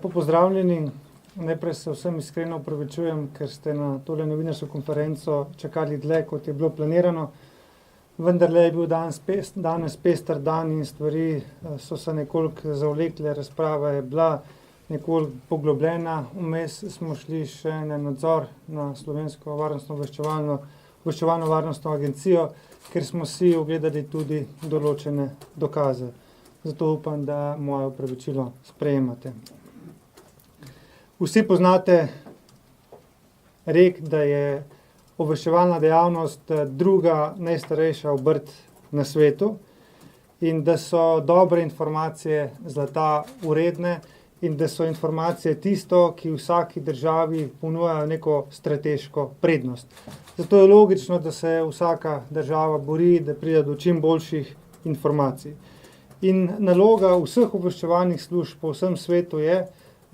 Lepo pozdravljeni. Najprej se vsem iskreno opravičujem, ker ste na tole novinarsko konferenco čakali dlje, kot je bilo planirano. Vendarle je bil danes pester dan in stvari so se nekoliko zavlekle, razprava je bila nekoliko poglobljena. Vmes smo šli še na nadzor na Slovensko obveščevalno-varnostno agencijo, ker smo si ogledali tudi določene dokaze. Zato upam, da moje opravičilo sprejemate. Vsi poznate rek, da je obveščevalna dejavnost druga najstarejša obrt na svetu in da so dobre informacije zlata vredne in da so informacije tisto, ki vsaki državi ponujajo neko strateško prednost. Zato je logično, da se vsaka država bori, da pride do čim boljših informacij. In naloga vseh obveščevalnih služb po vsem svetu je,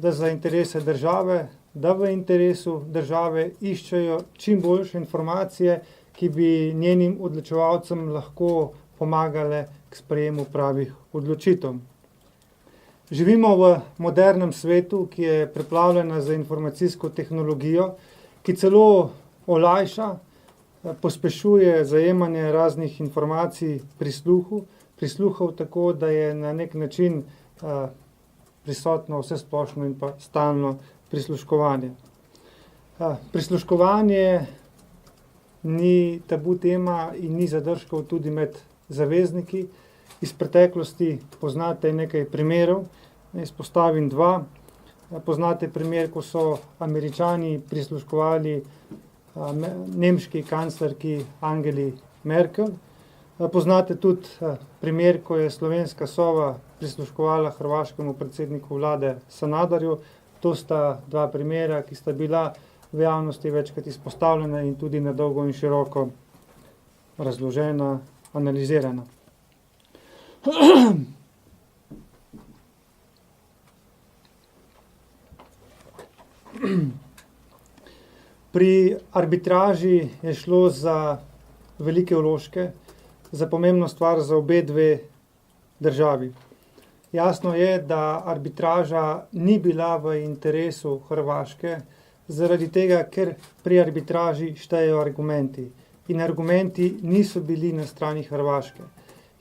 da za interese države, da v interesu države iščejo čim boljše informacije, ki bi njenim odločevalcem lahko pomagale k sprejemu pravih odločitev. Živimo v modernem svetu, ki je preplavljena z informacijsko tehnologijo, ki celo olajša, pospešuje zajemanje raznih informacij prisluhov tako, da je na nek način prisotno vsesplošno in pa stalno prisluškovanje. Prisluškovanje ni tabu tema in ni zadržkov tudi med zavezniki. Iz preteklosti poznate nekaj primerov, izpostavim dva. Poznate primer, ko so Američani prisluškovali nemški kanclerki Angeli Merkel. Poznate tudi primer, ko je slovenska Sova prisluškovala hrvaškemu predsedniku vlade Sanaderju. To sta dva primera, ki sta bila v javnosti večkrat izpostavljena in tudi na dolgo in široko razložena, analizirana. Pri arbitraži je šlo za velike vložke, za pomembno stvar za obe dve državi. Jasno je, da arbitraža ni bila v interesu Hrvaške, zaradi tega, ker pri arbitraži štejejo argumenti. In argumenti niso bili na strani Hrvaške.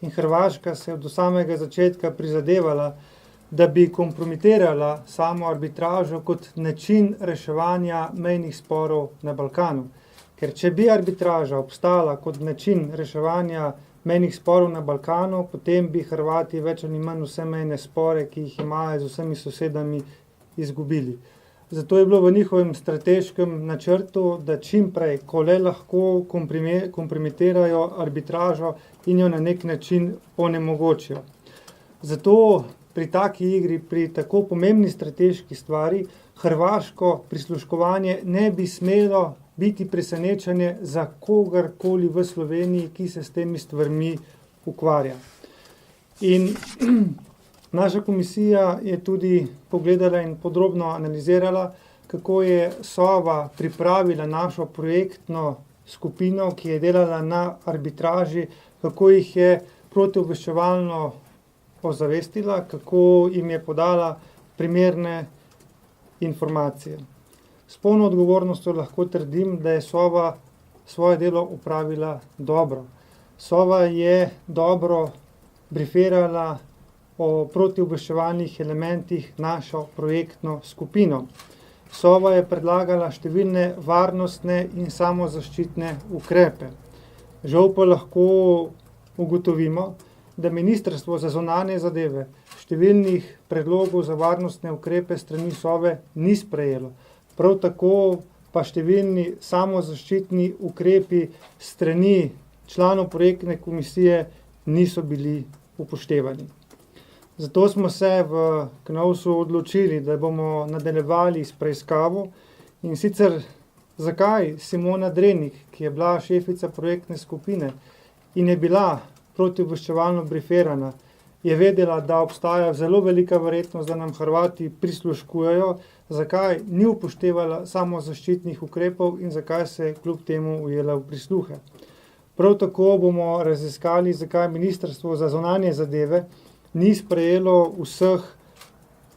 In Hrvaška se je od samega začetka prizadevala, da bi kompromitirala samo arbitražo kot način reševanja mejnih sporov na Balkanu. Ker če bi arbitraža obstala kot način reševanja mejnih sporov na Balkanu, potem bi Hrvati več ali manj vse mejne spore, ki jih imajo z vsemi sosedami, izgubili. Zato je bilo v njihovem strateškem načrtu, da čim prej, ko le lahko, kompromitirajo arbitražo in jo na nek način onemogočijo. Zato pri taki igri, pri tako pomembni strateški stvari, hrvaško prisluškovanje ne bi smelo biti presenečenje za kogarkoli v Sloveniji, ki se s temi stvarmi ukvarja. In naša komisija je tudi pogledala in podrobno analizirala, kako je Sova pripravila našo projektno skupino, ki je delala na arbitraži, kako jih je protiobveščevalno ozavestila, kako jim je podala primerne informacije. S polno odgovornostjo lahko trdim, da je Sova svoje delo opravila dobro. Sova je dobro brifirala o protiobveščevalnih elementih našo projektno skupino. Sova je predlagala številne varnostne in samozaščitne ukrepe. Žal pa lahko ugotovimo, da Ministrstvo za zunanje zadeve številnih predlogov za varnostne ukrepe strani Sove ni sprejelo. Prav tako pa številni samozaščitni ukrepi strani članov projektne komisije niso bili upoštevani. Zato smo se v KNOVS-u odločili, da bomo nadaljevali s preiskavo, in sicer zakaj Simona Drenik, ki je bila šefica projektne skupine in je bila protiobveščevalno brifirana, je vedela, da obstaja zelo velika verjetnost, da nam Hrvati prisluškujejo, zakaj ni upoštevala samozaščitnih ukrepov in zakaj se je kljub temu ujela v prisluhe. Prav tako bomo raziskali, zakaj Ministrstvo za zunanje zadeve ni sprejelo vseh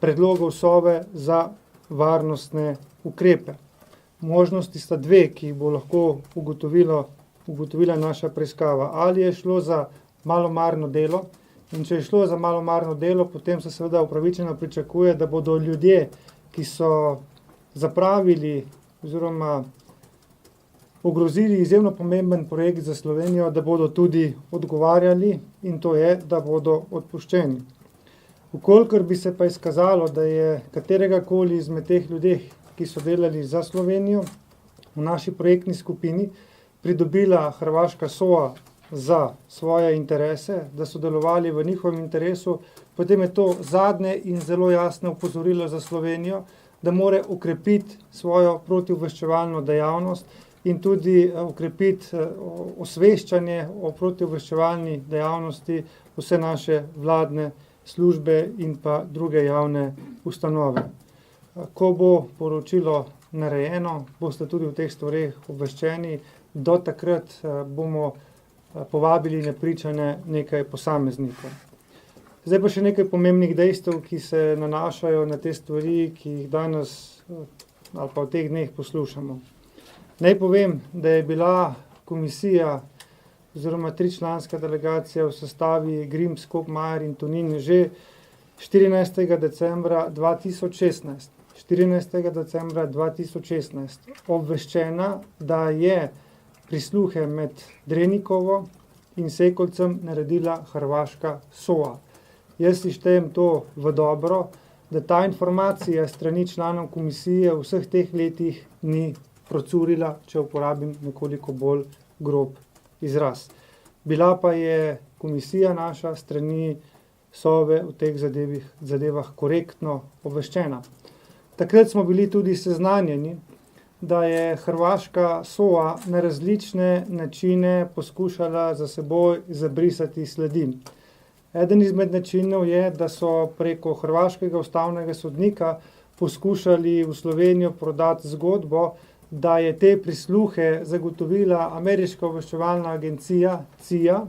predlogov Sove za varnostne ukrepe. Možnosti sta dve, ki jih bo lahko ugotovila naša preiskava. Ali je šlo za malomarno delo, in če je šlo za malomarno delo, potem se seveda upravičeno pričakuje, da bodo ljudje, ki so zapravili oziroma ogrozili izjemno pomemben projekt za Slovenijo, da bodo tudi odgovarjali, in to je, da bodo odpuščeni. Vkolikor bi se pa izkazalo, da je kateregakoli izmed teh ljudi, ki so delali za Slovenijo v naši projektni skupini, pridobila hrvaška SOA za svoje interese, da so delovali v njihovem interesu, potem je to zadnje in zelo jasno opozorilo za Slovenijo, da mora okrepiti svojo protiobveščevalno dejavnost in tudi okrepiti osveščanje o protiobveščevalni dejavnosti vse naše vladne službe in pa druge javne ustanove. Ko bo poročilo narejeno, boste tudi v teh stvareh obveščeni. Do takrat bomo povabili na pričanje nekaj posameznikov. Zdaj pa še nekaj pomembnih dejstev, ki se nanašajo na te stvari, ki jih danes ali pa v teh dneh poslušamo. Naj povem, da je bila komisija oziroma 3-članska delegacija v sestavi Grims, Koopmeier in Tonin že 14. decembra 2016 obveščena, da je prisluhe med Drenikovo in Sekolcem naredila hrvaška SOA. Jaz si štejem to v dobro, da ta informacija strani članov komisije v vseh teh letih ni procurila, če uporabim nekoliko bolj grob izraz. Bila pa je komisija naša strani Sove v teh zadevah korektno obveščena. Takrat smo bili tudi seznanjeni, da je hrvaška SOA na različne načine poskušala za seboj zabrisati sledi. Eden izmed načinov je, da so preko hrvaškega ustavnega sodnika poskušali v Slovenijo prodati zgodbo, da je te prisluhe zagotovila ameriška obveščevalna agencija CIA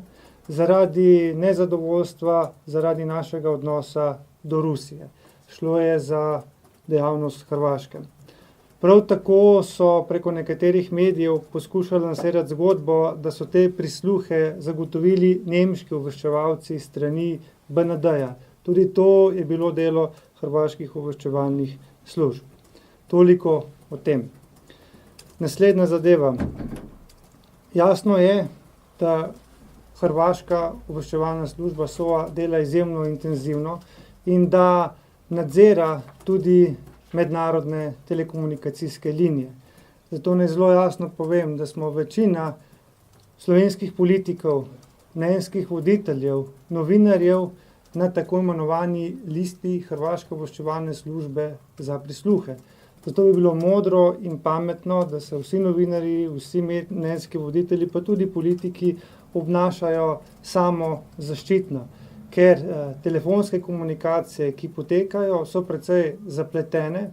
zaradi nezadovoljstva, zaradi našega odnosa do Rusije. Šlo je za dejavnost Hrvaške. Prav tako so preko nekaterih medijev poskušali lansirati zgodbo, da so te prisluhe zagotovili nemški obveščevalci strani BND-ja. Tudi to je bilo delo hrvaških obveščevalnih služb. Toliko o tem. Naslednja zadeva. Jasno je, da hrvaška obveščevalna služba SOA dela izjemno intenzivno in da nadzira tudi mednarodne telekomunikacijske linije. Zato naj zelo jasno povem, da smo večina slovenskih politikov, mnenjskih voditeljev, novinarjev na tako imenovani listi Hrvaške obveščevalne službe za prisluhe. Zato bi bilo modro in pametno, da se vsi novinarji, vsi mnenjski voditelji, pa tudi politiki obnašajo samozaščitno. Ker telefonske komunikacije, ki potekajo, so precej zapletene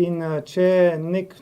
in če nek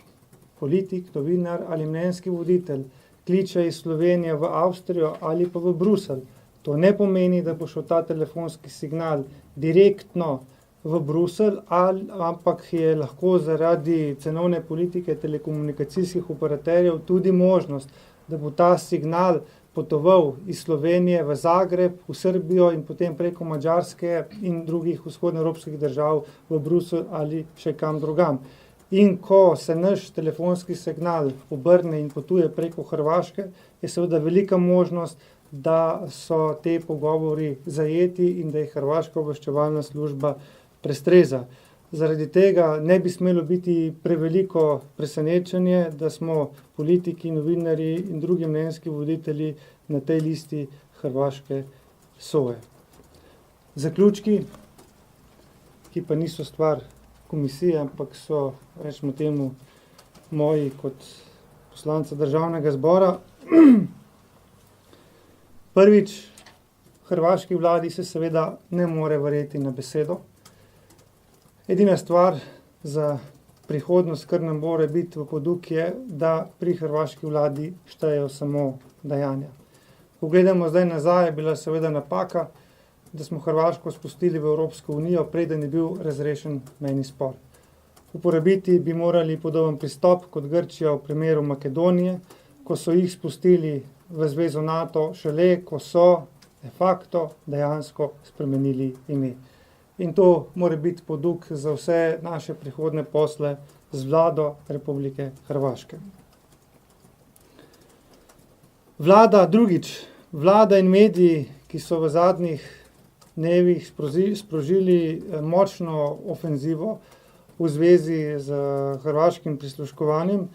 politik, novinar ali mnenjski voditelj kliče iz Slovenije v Avstrijo ali pa v Bruselj, to ne pomeni, da bo šel ta telefonski signal direktno v Bruselj, ampak je lahko zaradi cenovne politike telekomunikacijskih operaterjev tudi možnost, da bo ta signal potoval iz Slovenije v Zagreb, v Srbijo in potem preko Madžarske in drugih vzhodnoevropskih držav v Bruselj ali še kam drugam. In ko se naš telefonski signal obrne in potuje preko Hrvaške, je seveda velika možnost, da so te pogovori zajeti in da jih hrvaška obveščevalna služba prestreza. Zaradi tega ne bi smelo biti preveliko presenečenje, da smo politiki, novinarji in drugi mnenjski voditelji na tej listi hrvaške SOE. Zaključki, ki pa niso stvar komisije, ampak so, rečemo temu, moji kot poslanca Državnega zbora. Prvič, hrvaški vladi se seveda ne more verjeti na besedo. Edina stvar za prihodnost, kar nam mora biti v poduk, je, da pri hrvaški vladi štejejo samo dejanja. Ko gledamo zdaj nazaj, je bila seveda napaka, da smo Hrvaško spustili v Evropsko unijo, preden je bil razrešen mejni spor. Uporabiti bi morali podoben pristop kot Grčija v primeru Makedonije, ko so jih spustili v zvezo NATO šele, ko so de facto dejansko spremenili ime. In to mora biti poduk za vse naše prihodne posle z vlado Republike Hrvaške. Vlada in mediji, ki so v zadnjih dnevih sprožili močno ofenzivo v zvezi z hrvaškim prisluškovanjem,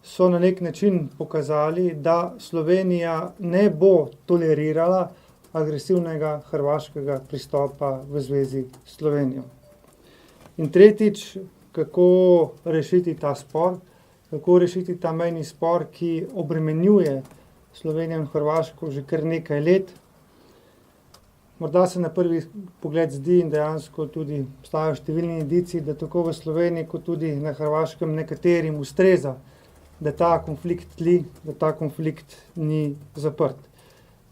so na nek način pokazali, da Slovenija ne bo tolerirala agresivnega hrvaškega pristopa v zvezi s Slovenijo. In tretjič, kako rešiti ta spor, kako rešiti ta mejni spor, ki obremenjuje Slovenijo in Hrvaško že kar nekaj let. Morda se na prvi pogled zdi in dejansko tudi obstajajo številni indici, da tako v Sloveniji kot tudi na Hrvaškem nekaterim ustreza, da ta konflikt tli, da ta konflikt ni zaprt.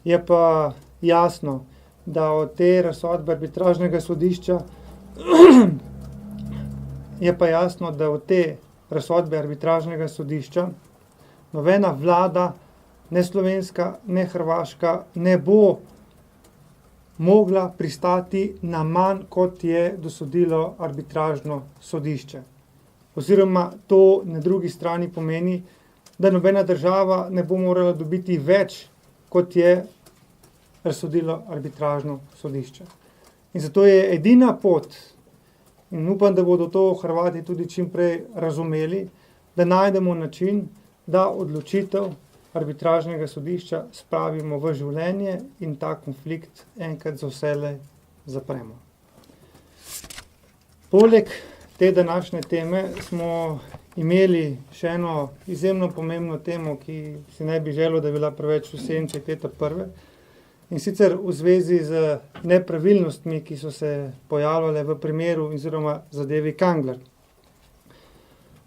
Je pa jasno, da od te razsodbe arbitražnega sodišča nobena vlada, ne slovenska, ne hrvaška, ne bo mogla pristati na manj, kot je dosodilo arbitražno sodišče. Oziroma to na drugi strani pomeni, da nobena država ne bo morala dobiti več, kot je razsodilo arbitražno sodišče. In zato je edina pot, in upam, da bodo to Hrvati tudi čim prej razumeli, da najdemo način, da odločitev arbitražnega sodišča spravimo v življenje in ta konflikt enkrat za vselej zapremo. Poleg te današnje teme smo imeli še eno izjemno pomembno temo, ki si ne bi želel, da je bila preveč v senci te prve. In sicer v zvezi z nepravilnostmi, ki so se pojavljale v primeru oziroma zadevi Kangler.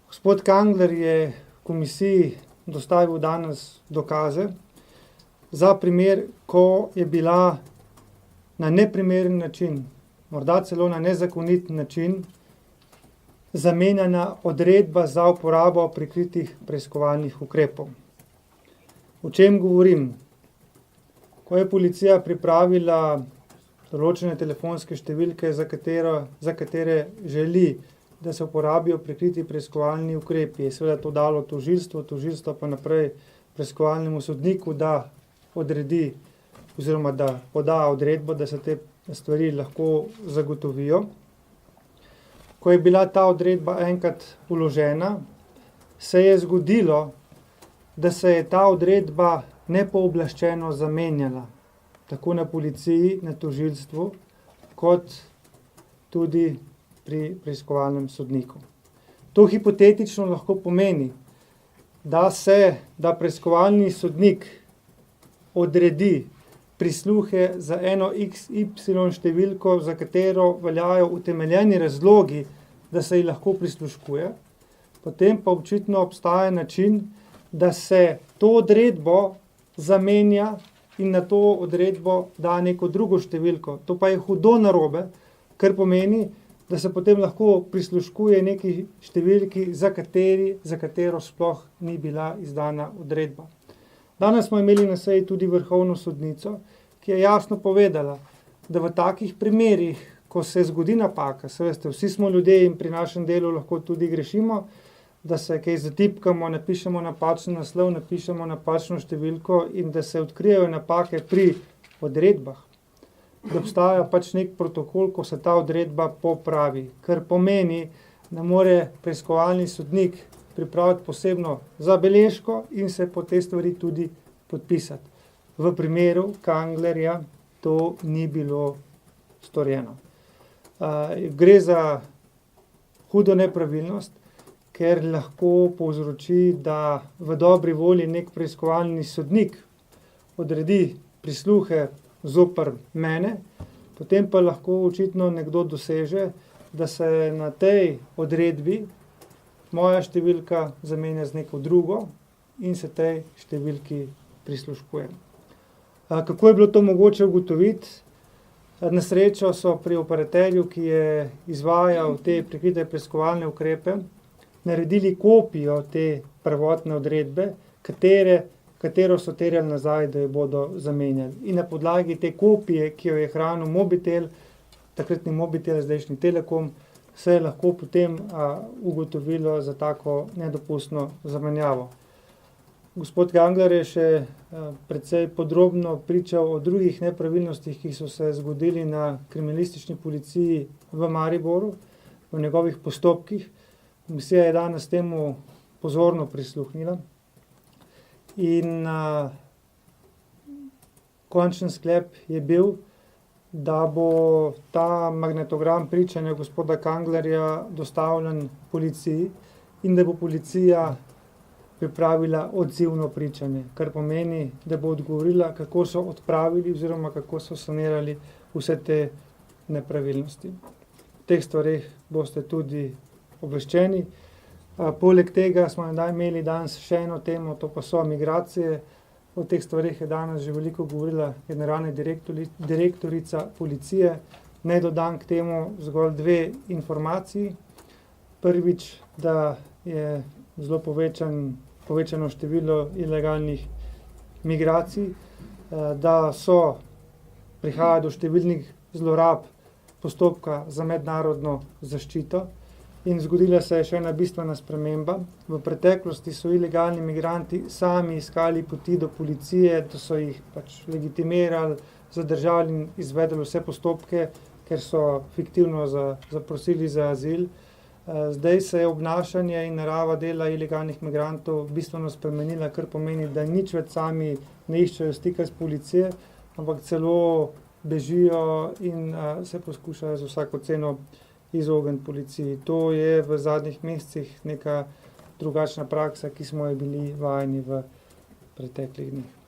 Gospod Kangler je komisiji dostavil danes dokaze za primer, ko je bila na neprimeren način, morda celo na nezakonit način, zamenjana odredba za uporabo prikritih preiskovalnih ukrepov. O čem govorim? Ko je policija pripravila določene telefonske številke, za katere želi, da se uporabijo prikriti preiskovalni ukrepi, je seveda to dalo tožilstvo pa naprej preiskovalnemu sodniku, da odredi oziroma da poda odredbo, da se te stvari lahko zagotovijo. Ko je bila ta odredba enkrat vložena, se je zgodilo, da se je ta odredba nepooblaščeno zamenjala, tako na policiji, na tožilstvu, kot tudi pri preiskovalnem sodniku. To hipotetično lahko pomeni, da preiskovalni sodnik odredi prisluhe za eno XY številko, za katero veljajo utemeljeni razlogi, da se ji lahko prisluškuje, potem pa očitno obstaja način, da se to odredbo zamenja in na to odredbo da neko drugo številko. To pa je hudo narobe, kar pomeni, da se potem lahko prisluškuje neki številki, za katero sploh ni bila izdana odredba. Danes smo imeli na seji tudi vrhovno sodnico, ki je jasno povedala, da v takih primerih, ko se zgodi napaka, vsi smo ljudje in pri našem delu lahko tudi grešimo, da se kaj zatipkamo, napišemo napačen naslov, napišemo napačno številko in da se odkrijejo napake pri odredbah, da obstaja nek protokol, ko se ta odredba popravi, kar pomeni, da mora preiskovalni sodnik pripraviti posebno zabeležko in se po te stvari tudi podpisati. V primeru Kanglerja to ni bilo storjeno. Gre za hudo nepravilnost, ker lahko povzroči, da v dobri volji nek preiskovalni sodnik odredi prisluhe zoper mene, potem pa lahko očitno nekdo doseže, da se na tej odredbi moja številka zamenja z neko drugo in se tej številki prisluškuje. Kako je bilo to mogoče ugotoviti? Na srečo so pri operaterju, ki je izvajal te prikrite preiskovalne ukrepe, naredili kopijo te prvotne odredbe, katero so terjali nazaj, da jo bodo zamenjali. In na podlagi te kopije, ki jo je hranil Mobitel, takratni Mobitel, zdajšnji Telekom, se je lahko potem ugotovilo za tako nedopustno zamenjavo. Gospod Kangler je še precej podrobno pričal o drugih nepravilnostih, ki so se zgodili na kriminalistični policiji v Mariboru, v njegovih postopkih. Komisija je danes temu pozorno prisluhnila in končen sklep je bil, da bo ta magnetogram pričanja gospoda Kanglerja dostavljen policiji in da bo policija pripravila odzivno pričanje, kar pomeni, da bo odgovorila, kako so odpravili oziroma kako so sanirali vse te nepravilnosti. V teh stvareh boste tudi obveščeni. Poleg tega smo imeli danes še eno temo, to pa so migracije. O teh stvareh je danes že veliko govorila generalna direktorica policije. Naj dodam k temu zgolj 2 informaciji. Prvič, da je zelo povečano število ilegalnih migracij, da prihaja do številnih zlorab postopka za mednarodno zaščito in zgodila se je še ena bistvena sprememba. V preteklosti so ilegalni migranti sami iskali poti do policije, da so jih legitimirali, zadržali in izvedli vse postopke, ker so fiktivno zaprosili za azil. Zdaj se je obnašanje in narava dela ilegalnih migrantov bistveno spremenila, kar pomeni, da nič več sami ne iščejo stika s policije, ampak celo bežijo in se poskušajo za vsako ceno izogniti policiji. To je v zadnjih mesecih neka drugačna praksa, ki smo jo bili vajeni v preteklih dneh.